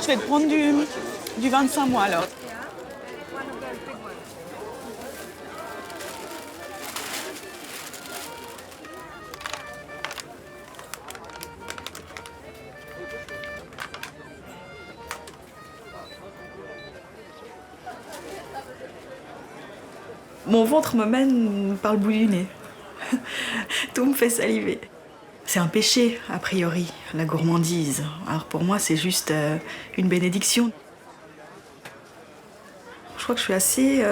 Je vais te prendre du 25 mois alors. Mon ventre me mène par le bout du nez. Tout me fait saliver. C'est un péché, a priori, la gourmandise. Alors pour moi, c'est juste une bénédiction. Je crois que je suis assez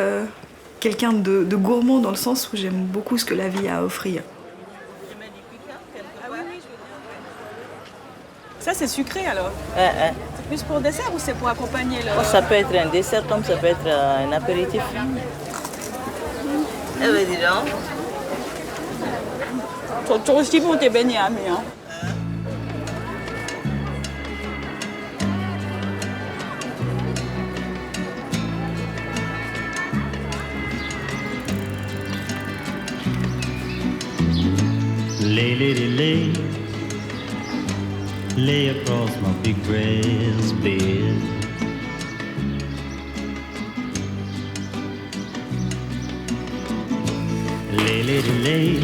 quelqu'un de gourmand dans le sens où j'aime beaucoup ce que la vie a à offrir. Ça, c'est sucré alors? C'est plus pour dessert ou c'est pour accompagner le... Ça peut être un dessert comme ça peut être un apéritif. Eh ben dis donc. 저쪽이 씹을 beignets 아니야. Lay, lady, lay, lay across my big brass bed. Lay, lady, lay,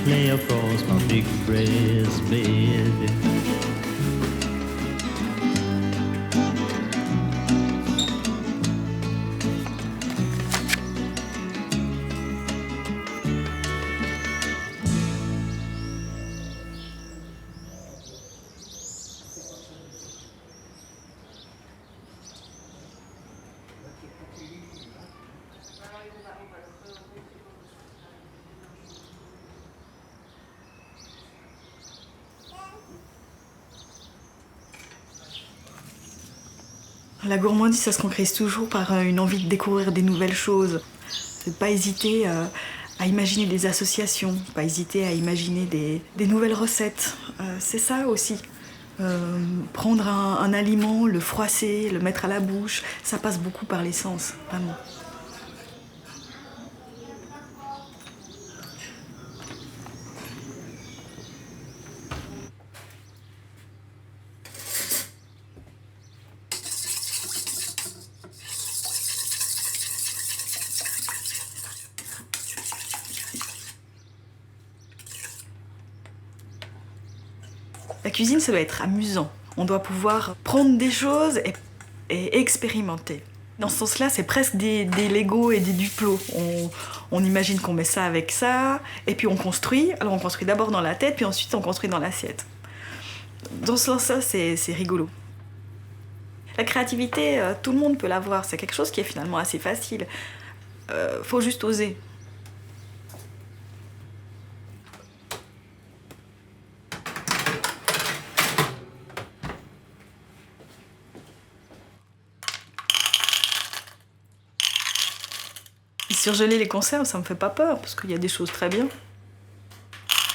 lay across my big brass bed. La gourmandise, ça se concrétise toujours par une envie de découvrir des nouvelles choses. De ne pas hésiter à imaginer des associations, pas hésiter à imaginer des nouvelles recettes. C'est ça aussi. Prendre un aliment, le froisser, le mettre à la bouche, ça passe beaucoup par les sens, vraiment. La cuisine, ça doit être amusant. On doit pouvoir prendre des choses et expérimenter. Dans ce sens-là, c'est presque des Lego et des Duplo. On imagine qu'on met ça avec ça, et puis on construit. Alors on construit d'abord dans la tête, puis ensuite on construit dans l'assiette. Dans ce sens-là, c'est rigolo. La créativité, tout le monde peut l'avoir. C'est quelque chose qui est finalement assez facile. Faut juste oser. Surgeler les conserves, ça me fait pas peur, parce qu'il y a des choses très bien.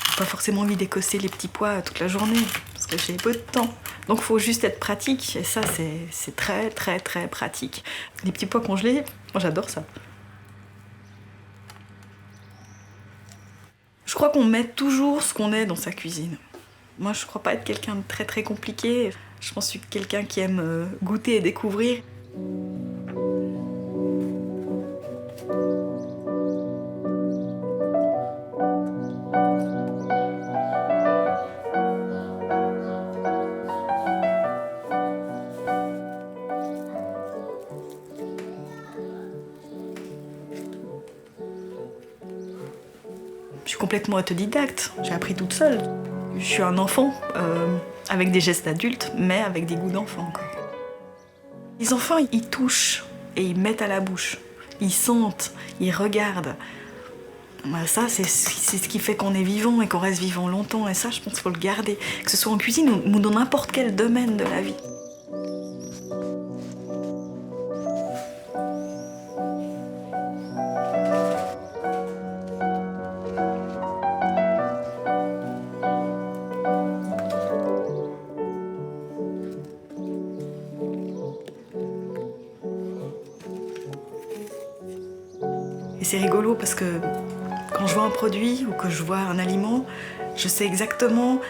J'ai pas forcément envie d'écosser les petits pois toute la journée, parce que j'ai peu de temps. Donc il faut juste être pratique, et ça c'est très très très pratique. Les petits pois congelés, moi j'adore ça. Je crois qu'on met toujours ce qu'on est dans sa cuisine. Moi je crois pas être quelqu'un de très très compliqué. Je pense que je suis quelqu'un qui aime goûter et découvrir. Je suis complètement autodidacte, j'ai appris toute seule. Je suis un enfant avec des gestes d'adultes, mais avec des goûts d'enfant. Les enfants, ils touchent et ils mettent à la bouche. Ils sentent, ils regardent. Ça, c'est ce qui fait qu'on est vivant et qu'on reste vivant longtemps. Et ça, je pense qu'il faut le garder, que ce soit en cuisine ou dans n'importe quel domaine de la vie. Et c'est rigolo parce que quand je vois un produit ou que je vois un aliment, je sais exactement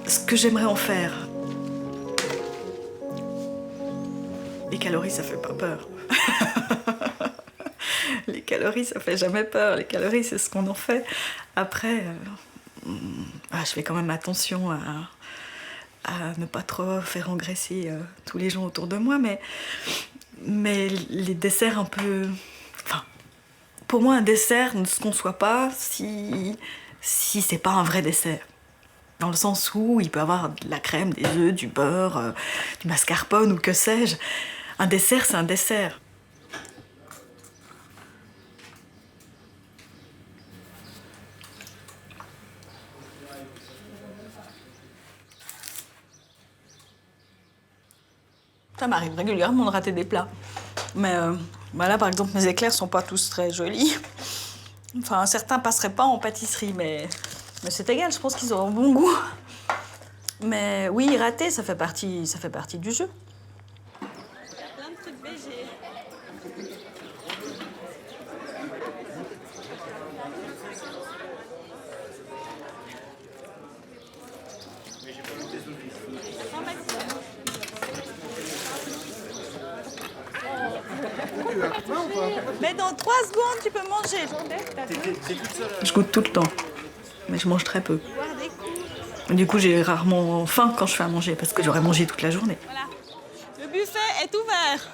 ce que j'aimerais en faire. calories, ça fait pas peur. Les calories, ça fait jamais peur. Les calories, c'est ce qu'on en fait. Après, je fais quand même attention à ne pas trop faire engraisser tous les gens autour de moi, mais les desserts un peu... Enfin, pour moi, un dessert ne se conçoit pas si c'est pas un vrai dessert. Dans le sens où il peut avoir de la crème, des œufs, du beurre, du mascarpone ou que sais-je. Un dessert, c'est un dessert. Ça m'arrive régulièrement de rater des plats. Mais là, par exemple, mes éclairs sont pas tous très jolis. Enfin, certains passeraient pas en pâtisserie, mais c'est égal, je pense qu'ils auront bon goût. Mais oui, rater, ça fait partie du jeu. Il y a plein de trucs végés. Mais dans 3 secondes, tu peux manger. Je goûte tout le temps, mais je mange très peu. Du coup, j'ai rarement faim quand je fais à manger, parce que j'aurais mangé toute la journée. Voilà. Le buffet est ouvert.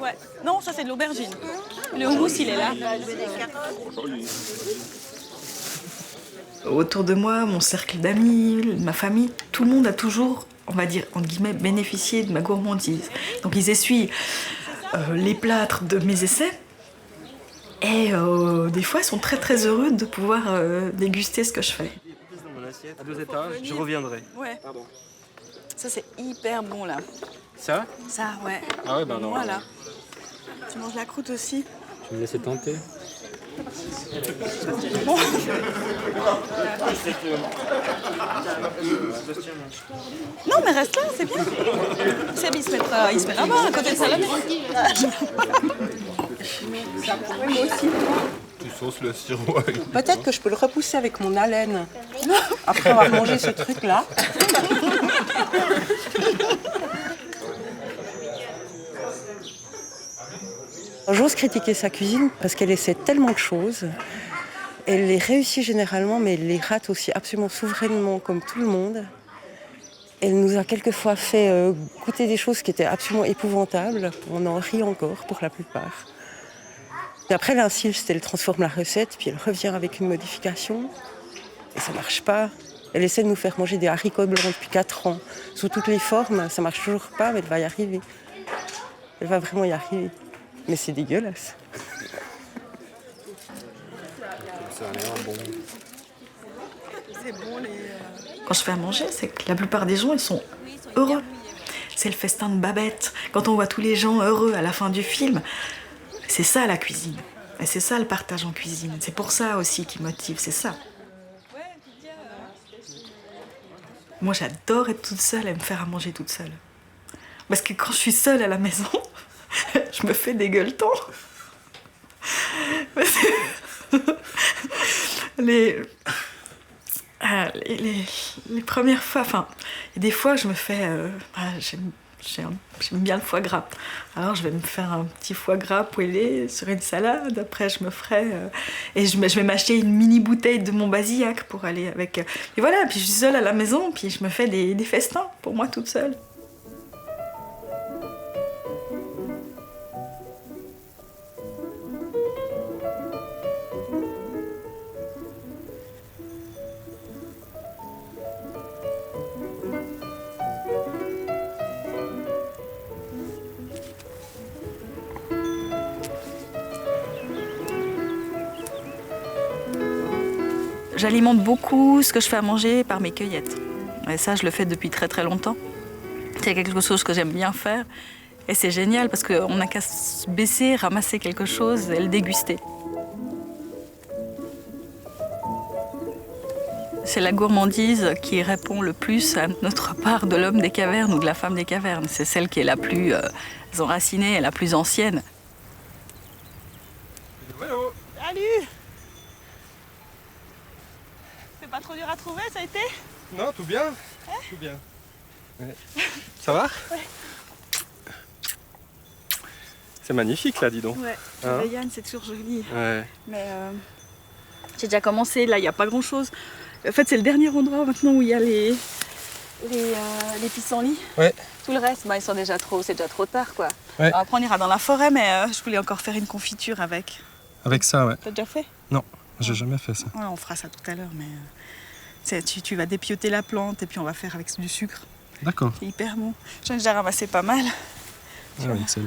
Ouais. Non, ça c'est de l'aubergine. Le houmous, il est là. Autour de moi, mon cercle d'amis, ma famille, tout le monde a toujours, on va dire, entre guillemets, bénéficié de ma gourmandise. Donc ils essuient les plâtres de mes essais. Et des fois, ils sont très très heureux de pouvoir déguster ce que je fais. Dans mon assiette, à 2 étages, je reviendrai. Ouais. Pardon. Ça c'est hyper bon là. Ça? Ça, ouais. Ah ouais, ben non. Voilà. Tu manges la croûte aussi? Je vais me laisser tenter. Bon. Non, mais reste là, c'est bien. Seb, il se mettra là-bas, à côté de Salamé. Moi aussi. Tu sauces le sirop avec... Peut-être que je peux le repousser avec mon haleine. Après avoir mangé ce truc-là. J'ose critiquer sa cuisine parce qu'elle essaie tellement de choses. Elle les réussit généralement, mais elle les rate aussi absolument souverainement, comme tout le monde. Elle nous a quelquefois fait goûter des choses qui étaient absolument épouvantables. On en rit encore pour la plupart. Et après, l'insiste, elle transforme la recette, puis elle revient avec une modification. Et ça marche pas. Elle essaie de nous faire manger des haricots blancs depuis 4 ans. Sous toutes les formes, ça marche toujours pas, mais elle va y arriver. Elle va vraiment y arriver. Mais c'est dégueulasse. Ça a l'air bon. Quand je fais à manger, c'est que la plupart des gens, ils sont heureux. C'est le festin de Babette. Quand on voit tous les gens heureux à la fin du film, c'est ça la cuisine. Et c'est ça le partage en cuisine. C'est pour ça aussi qui motive, c'est ça. Moi, j'adore être toute seule et me faire à manger toute seule. Parce que quand je suis seule à la maison, je me fais des gueuletons. Les premières fois, enfin, il y a des fois, je me fais... j'aime bien le foie gras. Alors, je vais me faire un petit foie gras poêlé sur une salade. Après, je me ferai... et je vais m'acheter une mini bouteille de mon basillac pour aller avec... et voilà, puis je suis seule à la maison, puis je me fais des festins pour moi toute seule. J'alimente beaucoup ce que je fais à manger par mes cueillettes. Et ça, je le fais depuis très très longtemps. C'est quelque chose que j'aime bien faire. Et c'est génial parce qu'on n'a qu'à se baisser, ramasser quelque chose et le déguster. C'est la gourmandise qui répond le plus à notre part de l'homme des cavernes ou de la femme des cavernes. C'est celle qui est la plus enracinée et la plus ancienne. Hello. Salut! C'est pas trop dur à trouver, ça a été? Non, tout bien. Tout bien. Ça va? Ouais. C'est magnifique là, dis donc. Ouais, Hein? Yann, c'est toujours joli. Ouais. Mais j'ai déjà commencé, là il n'y a pas grand chose. En fait, c'est le dernier endroit maintenant où il y a les pissenlits. Ouais. Tout le reste, c'est déjà trop tard quoi. Ouais. Alors après, on ira dans la forêt, mais je voulais encore faire une confiture avec. Avec ça, ouais. T'as déjà fait? Non, j'ai jamais fait ça. Ouais, on fera ça tout à l'heure, mais tu vas dépioter la plante et puis on va faire avec du sucre. D'accord. C'est hyper bon. J'en ai déjà ramassé pas mal. Ah oui, excellent.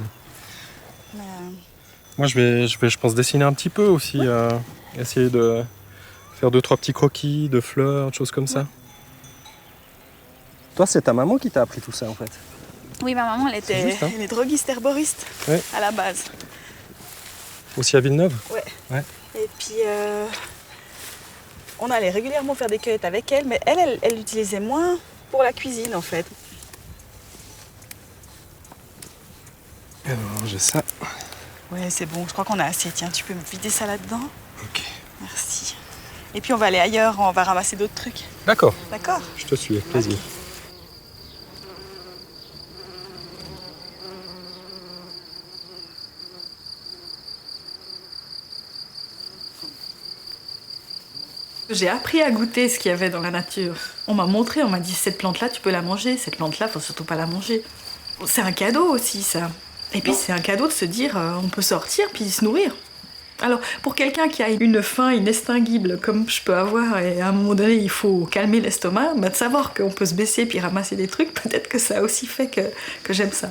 Mais, Moi, je pense dessiner un petit peu aussi. Essayer de faire 2-3 petits croquis de fleurs, des choses comme ça. Toi, c'est ta maman qui t'a appris tout ça, en fait. oui, ma maman, elle C'est juste, hein. est droguiste herboriste Ouais. à la base. Aussi à Villeneuve? Ouais. Ouais. Et puis, on allait régulièrement faire des cueillettes avec elle, mais elle l'utilisait moins pour la cuisine, en fait. Alors, j'ai ça. Ouais, c'est bon, je crois qu'on a assez. Tiens, tu peux me vider ça là-dedans? Ok. Merci. Et puis, on va aller ailleurs, on va ramasser d'autres trucs. D'accord. D'accord? Je te suis, avec plaisir. J'ai appris à goûter ce qu'il y avait dans la nature. On m'a montré, on m'a dit cette plante-là, tu peux la manger, cette plante-là, faut surtout pas la manger. C'est un cadeau aussi, ça. Et puis c'est un cadeau de se dire, on peut sortir puis se nourrir. Alors, pour quelqu'un qui a une faim inextinguible comme je peux avoir, et à un moment donné, il faut calmer l'estomac, de savoir qu'on peut se baisser puis ramasser des trucs, peut-être que ça a aussi fait que j'aime ça.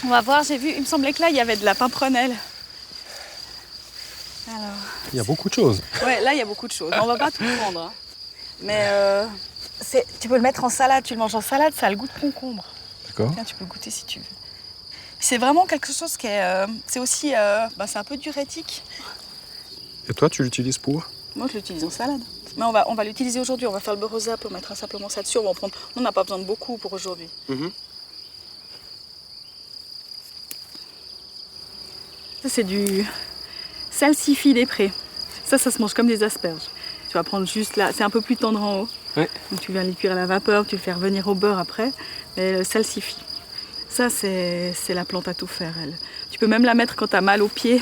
On va voir, j'ai vu, il me semblait que là, il y avait de la pimprenelle. Alors... Il y a beaucoup de choses. Ouais, là, il y a beaucoup de choses. On va pas tout prendre. Hein. Mais tu peux le mettre en salade. Tu le manges en salade, ça a le goût de concombre. D'accord. Tiens, tu peux goûter si tu veux. C'est vraiment quelque chose qui est... c'est aussi... c'est un peu diurétique. Et toi, tu l'utilises pour? Moi, je l'utilise en salade. Mais on va l'utiliser aujourd'hui. On va faire le beurre aux aps. On mettra simplement ça dessus. On n'a pas besoin de beaucoup pour aujourd'hui. Ça, c'est du salsifis des prés. Ça se mange comme des asperges. Tu vas prendre juste là, c'est un peu plus tendre en haut. Ouais. Donc tu viens les cuire à la vapeur, tu le fais revenir au beurre après. Mais le salsifis, ça c'est la plante à tout faire, elle. Tu peux même la mettre quand tu as mal aux pieds,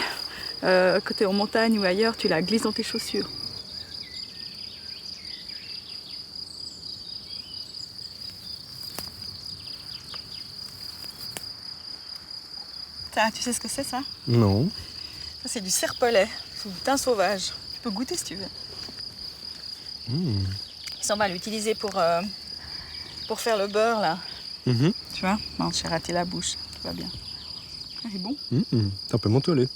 quand tu es en montagne ou ailleurs, tu la glisses dans tes chaussures. Tu sais ce que c'est ça? Non. Ça c'est du serpelet, c'est du thym sauvage. Tu peux goûter si tu veux. Ça, on va l'utiliser pour faire le beurre là. Tu vois? Non, j'ai raté la bouche, tout va bien. Ah, c'est bon? T'as un peu mentholé.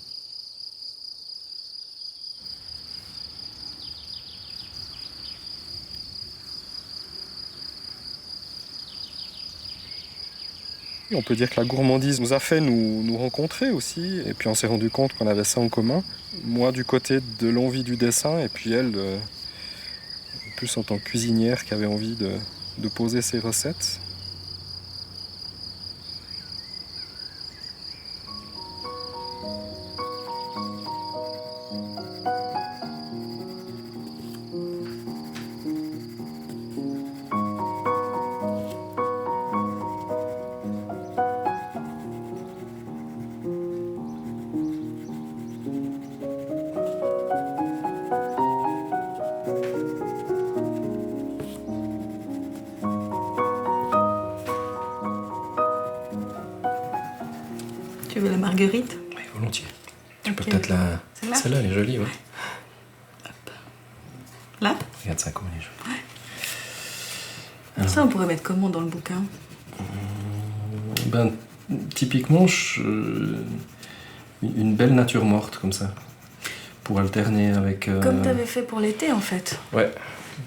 On peut dire que la gourmandise nous a fait nous rencontrer aussi, et puis on s'est rendu compte qu'on avait ça en commun. Moi du côté de l'envie du dessin, et puis elle, plus en tant que cuisinière qui avait envie de poser ses recettes. Tu veux la marguerite? Oui, volontiers. Tu Ok. peux peut-être la... Celle-là? Celle-là, elle est jolie, ouais. Là? Regarde ça, comme elle est jolie. Ça, on pourrait mettre comment dans le bouquin? Ben, typiquement, une belle nature morte, comme ça. Pour alterner avec... Comme tu avais fait pour l'été, en fait. Ouais,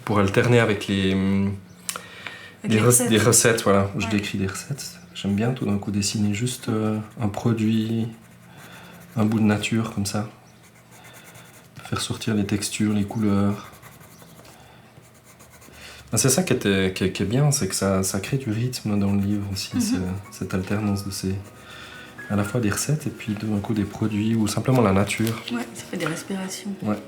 pour alterner avec Avec les recettes. des recettes, voilà, où je Ouais. décris des recettes. J'aime bien tout d'un coup dessiner juste un produit, un bout de nature comme ça. Faire sortir les textures, les couleurs. Ben, c'est ça qui est bien, c'est que ça crée du rythme dans le livre aussi, cette alternance de à la fois des recettes et puis d'un coup des produits ou simplement la nature. Ouais, ça fait des respirations. Ouais.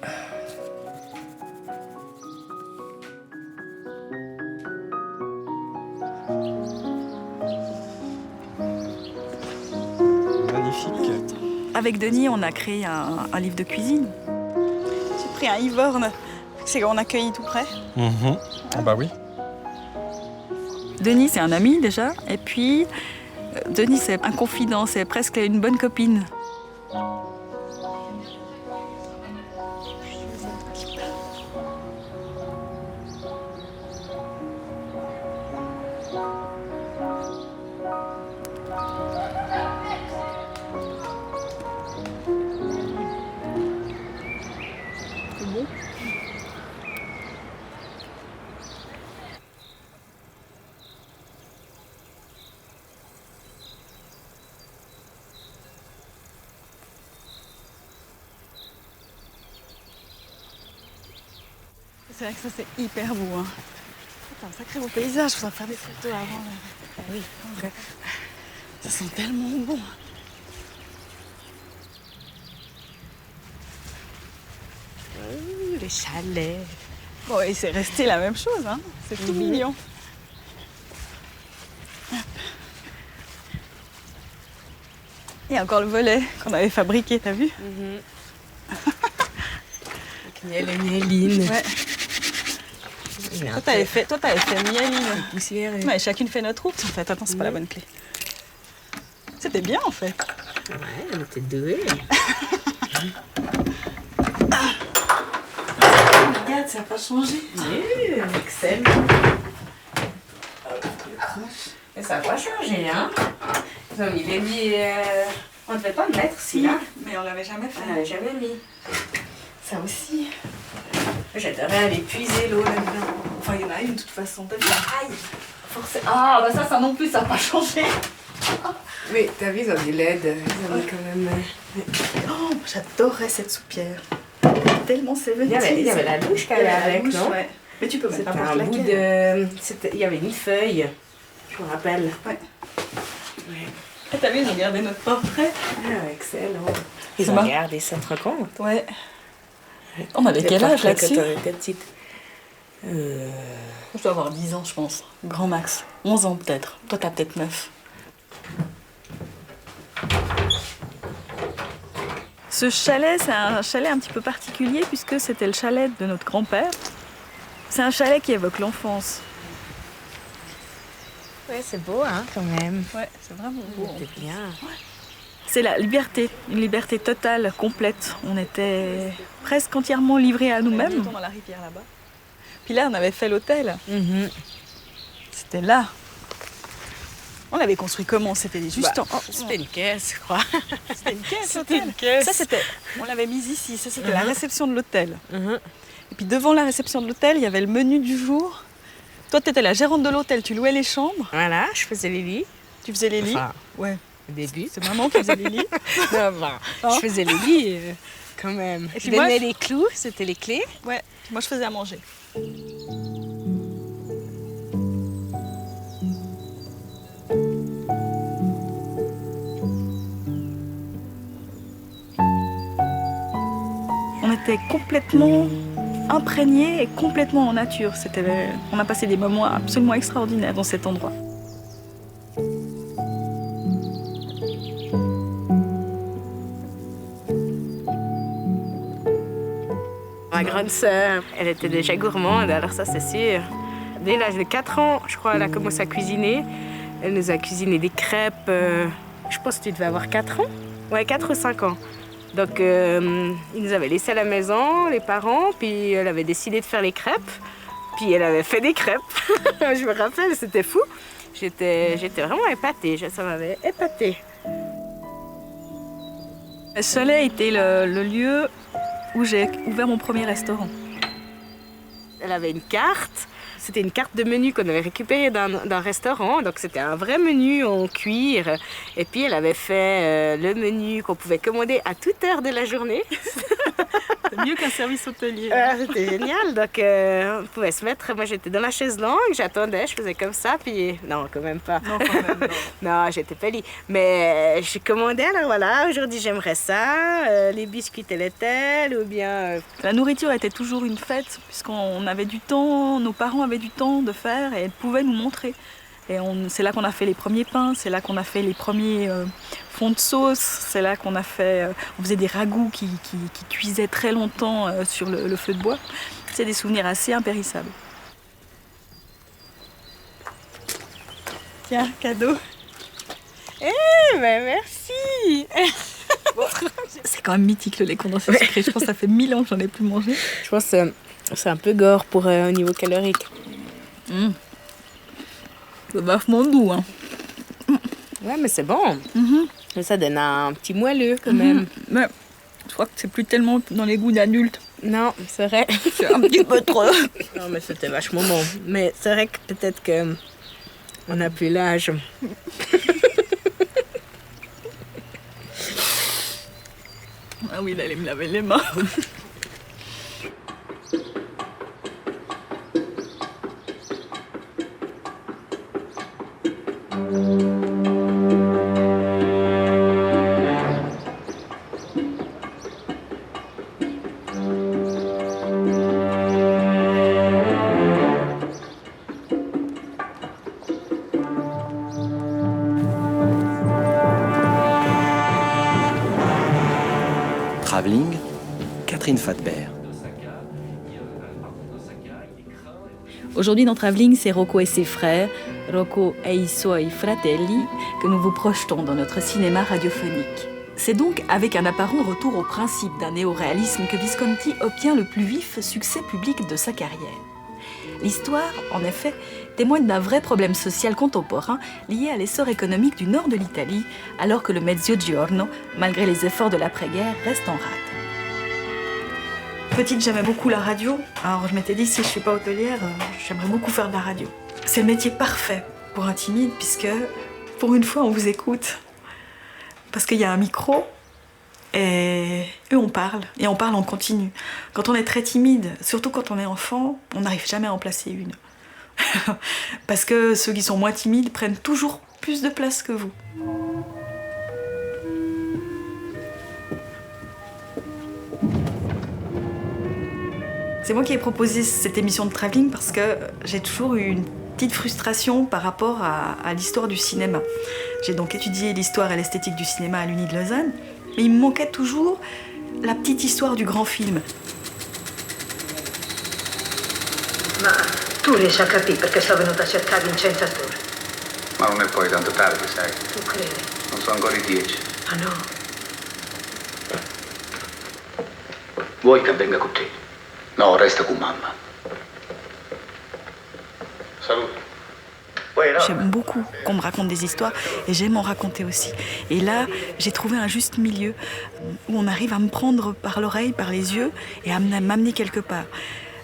magnifique. Avec Denis, on a créé un livre de cuisine. J'ai pris un Ivorne. C'est qu'on accueille tout près. Ah bah oui. Denis, c'est un ami déjà. Et puis, Denis, c'est un confident, c'est presque une bonne copine. C'est vrai que ça, c'est hyper beau. Hein. C'est un sacré beau paysage. Je voudrais faire des photos avant. Ah oui, en vrai. Ça sent tellement bon. Les chalets. Bon, et c'est resté la même chose. Hein. C'est tout mignon. Il y a encore le volet qu'on avait fabriqué, t'as vu? Miel et mieline. Ouais. Toi, t'avais fait mieline. Poussière. Ouais, chacune fait notre route, en fait. Attends, c'est pas la bonne clé. C'était bien, en fait. Ouais, on était doués. Regarde, ça n'a pas changé. Oui, Excel. Mais ça n'a pas changé, hein. Ils ont mis les lits. On ne devait pas le mettre, celui-là. Mais on l'avait jamais On n'avait jamais mis. Ça aussi. J'adorais aller puiser l'eau là-dedans. Enfin, il y en a une, de toute façon. T'as vu? Aïe. Forcément. Ah, bah ça non plus, ça n'a pas changé. Oui, t'as vu, ils ont des LED. Ils ont mis quand même. Oh, j'adorais cette soupière. Tellement c'est Il y avait la douche qu'elle avait avec, non? Ouais. Mais tu peux mettre C'était n'importe un bout laquelle. de. Il y avait une feuille, je me rappelle. Ouais. Ouais. Ah, t'as vu, ils ont gardé notre portrait. Ah, excellent. Ils C'est ont marrant. gardé ça, te rends compte? Ouais. On avait quel âge là-dessus? Quand on était petite. Je dois avoir 10 ans, je pense. Grand max. 11 ans peut-être. Toi, t'as peut-être 9. Ce chalet, c'est un chalet un petit peu particulier puisque c'était le chalet de notre grand-père. C'est un chalet qui évoque l'enfance. Ouais, c'est beau, hein, quand même. Ouais, c'est vraiment beau. C'est bien. C'est la liberté, une liberté totale, complète. On était presque entièrement livrés à nous-mêmes. Dans la rivière là-bas. Puis là, on avait fait l'hôtel. C'était là. On l'avait construit comment? C'était juste C'était une caisse, je crois. C'était une caisse. C'était une caisse. Ça, c'était. On l'avait mise ici. Ça, c'était la réception de l'hôtel. Et puis devant la réception de l'hôtel, il y avait le menu du jour. Toi, tu étais la gérante de l'hôtel. Tu louais les chambres. Voilà, je faisais les lits. Tu faisais les lits. Enfin, Ouais. au début. C'est maman qui faisait les lits. Non, bah, je faisais les lits, quand même. Et Je puis moi, donnais les clous, c'était les clés. Ouais. Moi, je faisais à manger. On était complètement imprégnés et complètement en nature. On a passé des moments absolument extraordinaires dans cet endroit. Ma grande sœur, elle était déjà gourmande, alors ça c'est sûr. Dès l'âge de 4 ans, je crois, elle a commencé à cuisiner. Elle nous a cuisiné des crêpes, je pense que tu devais avoir 4 ans. Ouais, 4 ou 5 ans. Donc ils nous avaient laissés à la maison, les parents, puis elle avait décidé de faire les crêpes. Puis elle avait fait des crêpes. Je me rappelle, c'était fou. J'étais vraiment épatée, ça m'avait épatée. Ce chalet était le lieu où j'ai ouvert mon premier restaurant. Elle avait une carte. C'était une carte de menu qu'on avait récupérée d'un restaurant. Donc c'était un vrai menu en cuir. Et puis elle avait fait le menu qu'on pouvait commander à toute heure de la journée. C'est mieux qu'un service hôtelier. C'était génial. Donc on pouvait se mettre. Moi j'étais dans la chaise longue, j'attendais, je faisais comme ça. Puis non, quand même pas. Non, quand même, non. Non, j'étais polie. Mais je commandais, alors voilà, aujourd'hui j'aimerais ça. Les biscuits tels et tels, ou bien. La nourriture était toujours une fête puisqu'on avait du temps, nos parents avaient du temps de faire et elles pouvaient nous montrer. Et c'est là qu'on a fait les premiers pains, c'est là qu'on a fait les premiers fonds de sauce, c'est là qu'on a fait, on faisait des ragoûts qui cuisaient très longtemps sur le feu de bois. C'est des souvenirs assez impérissables. Tiens, cadeau. Ben merci. C'est quand même mythique le lait condensé sucré. Je pense que ça fait 1000 ans que j'en ai plus mangé. Je pense que c'est un peu gore pour au niveau calorique. C'est vachement doux, hein. Ouais, mais c'est bon. Mais ça donne un petit moelleux quand Mhm. même. Mais je crois que c'est plus tellement dans les goûts d'adultes. Non, c'est vrai. C'est un petit peu trop. Non, mais c'était vachement bon. Mais c'est vrai que peut-être que on n'a plus l'âge. Ah oui, il allait me laver les mains. Travelling, Catherine Fatbert. Aujourd'hui dans Travelling, c'est Rocco et ses frères, Rocco e i suoi fratelli, que nous vous projetons dans notre cinéma radiophonique. C'est donc avec un apparent retour au principe d'un néoréalisme que Visconti obtient le plus vif succès public de sa carrière. L'histoire, en effet, témoigne d'un vrai problème social contemporain lié à l'essor économique du nord de l'Italie, alors que le Mezzogiorno, malgré les efforts de l'après-guerre, reste en rade. Petite, j'aimais beaucoup la radio. Alors je m'étais dit, si je suis pas hôtelière, j'aimerais beaucoup faire de la radio. C'est le métier parfait pour un timide, puisque pour une fois, on vous écoute. Parce qu'il y a un micro, et on parle en continu. Quand on est très timide, surtout quand on est enfant, on n'arrive jamais à en placer une. Parce que ceux qui sont moins timides prennent toujours plus de place que vous. C'est moi qui ai proposé cette émission de travelling parce que j'ai toujours eu une petite frustration par rapport à l'histoire du cinéma. J'ai donc étudié l'histoire et l'esthétique du cinéma à l'Uni de Lausanne, mais il me manquait toujours la petite histoire du grand film. Ma tu riesci a capire perché sono venuta a cercare Vincenzo Arturo? Ma non è poi tanto tardi, sai? Tu credi? Non sono ancora i 10. Ah no? Vuoi che venga con te? No, resta con mamma. Salute. J'aime beaucoup qu'on me raconte des histoires et j'aime en raconter aussi. Et là, j'ai trouvé un juste milieu où on arrive à me prendre par l'oreille, par les yeux et à m'amener quelque part.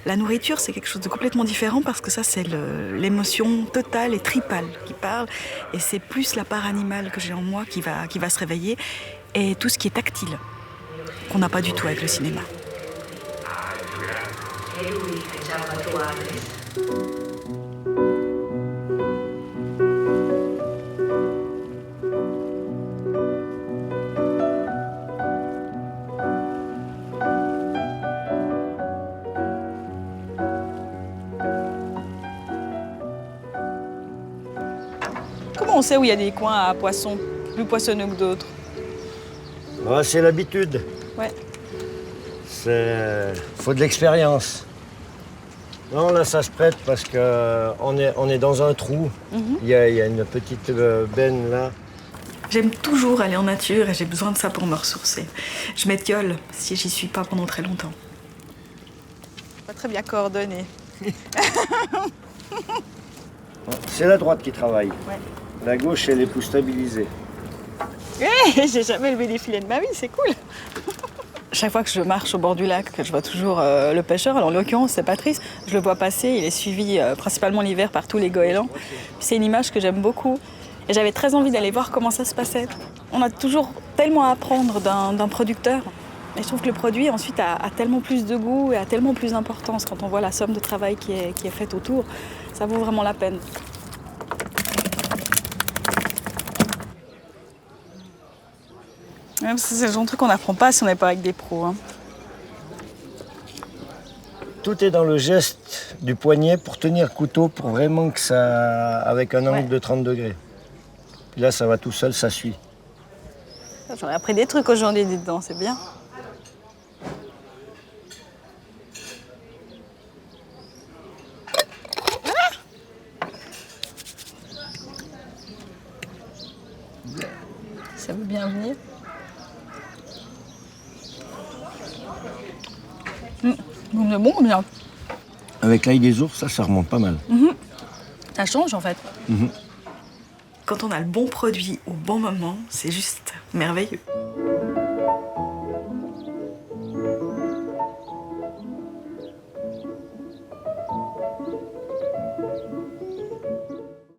La nourriture, c'est quelque chose de complètement différent parce que ça, c'est l'émotion totale et tripale qui parle. Et c'est plus la part animale que j'ai en moi qui va se réveiller et tout ce qui est tactile, qu'on n'a pas du tout avec le cinéma. Comment on sait où il y a des coins à poissons plus poissonneux que d'autres? C'est l'habitude. Ouais. Faut de l'expérience. Non, là, ça se prête parce qu'on est dans un trou. Il y a une petite benne là. J'aime toujours aller en nature et j'ai besoin de ça pour me ressourcer. Je m'étiole si j'y suis pas pendant très longtemps. Pas très bien coordonné. C'est la droite qui travaille. Ouais. La gauche, elle est pour stabiliser. J'ai jamais levé les filets de ma vie, c'est cool. Chaque fois que je marche au bord du lac, je vois toujours le pêcheur. Alors en l'occurrence, c'est Patrice. Je le vois passer. Il est suivi principalement l'hiver par tous les goélands. C'est une image que j'aime beaucoup. Et j'avais très envie d'aller voir comment ça se passait. On a toujours tellement à apprendre d'un producteur. Et je trouve que le produit ensuite a tellement plus de goût et a tellement plus d'importance quand on voit la somme de travail qui est faite autour. Ça vaut vraiment la peine. Même si c'est le genre de truc qu'on n'apprend pas si on n'est pas avec des pros. Hein. Tout est dans le geste du poignet pour tenir le couteau, pour vraiment que ça... avec un angle de 30 degrés. Puis là, ça va tout seul, ça suit. J'aurais appris des trucs aujourd'hui, dites donc, c'est bien. Ça veut bien venir. C'est bon ou bien? Avec l'ail des ours, ça remonte pas mal. Ça change en fait. Quand on a le bon produit au bon moment, c'est juste merveilleux.